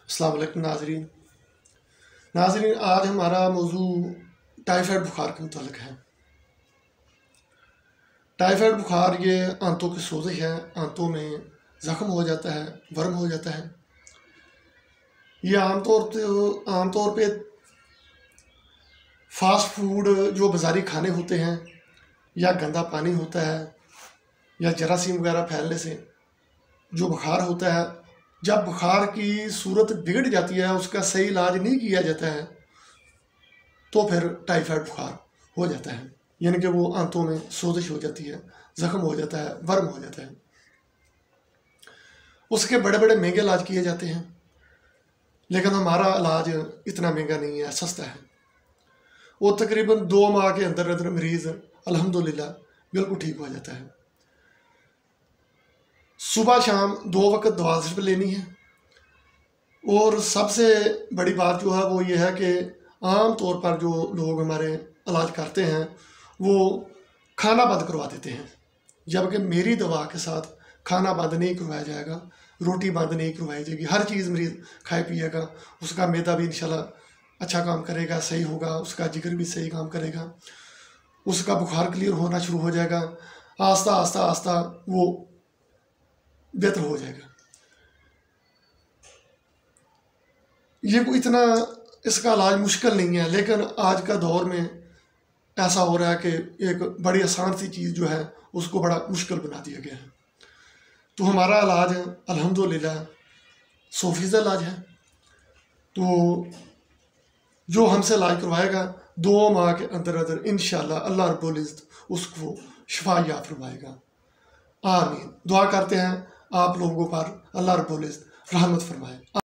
अस्सलाम वालेकुम नाजरीन। आज हमारा मौजू टाइफाइड बुखार के मुतालिक है। टाइफाइड बुखार ये आंतों की सोजिश है, आंतों में ज़ख्म हो जाता है, वर्म हो जाता है। ये आमतौर पे फास्ट फूड जो बाज़ारी खाने होते हैं या गंदा पानी होता है या जरासीम वगैरह फैलने से जो बुखार होता है, जब बुखार की सूरत बिगड़ जाती है, उसका सही इलाज नहीं किया जाता है तो फिर टाइफाइड बुखार हो जाता है। यानी कि वो आंतों में सोजिश हो जाती है, ज़ख्म हो जाता है, वर्म हो जाता है। उसके बड़े बड़े महंगे इलाज किए जाते हैं, लेकिन हमारा इलाज इतना महंगा नहीं है, सस्ता है। वो तकरीबन 2 माह के अंदर अंदर मरीज़ अल्हम्दुलिल्लाह बिल्कुल ठीक हो जाता है। सुबह शाम 2 वक्त दवा सिर्फ लेनी है। और सबसे बड़ी बात जो है वो ये है कि आम तौर पर जो लोग हमारे इलाज करते हैं वो खाना बंद करवा देते हैं, जबकि मेरी दवा के साथ खाना बंद नहीं करवाया जाएगा, रोटी बंद नहीं करवाई जाएगी। हर चीज़ मरीज़ खाए पिएगा, उसका मैदा भी इंशाल्लाह अच्छा काम करेगा, सही होगा, उसका जिगर भी सही काम करेगा, उसका बुखार क्लियर होना शुरू हो जाएगा। आस्ता आस्ता आस्ता वो बेहतर हो जाएगा। ये कोई इतना इसका इलाज मुश्किल नहीं है, लेकिन आज का दौर में ऐसा हो रहा है कि एक बड़ी आसान सी चीज़ जो है उसको बड़ा मुश्किल बना दिया गया है। तो हमारा इलाज अल्हम्दुलिल्लाह 100% इलाज है। तो जो हमसे इलाज करवाएगा 2 माह के अंदर अंदर इंशाल्लाह अल्लाह रब्बुल इज़्ज़त उसको शिफा याब फरमाएगा। आमीन। दुआ करते हैं आप लोगों पर अल्लाह रब्बुल इज़्ज़त रहमत फरमाए।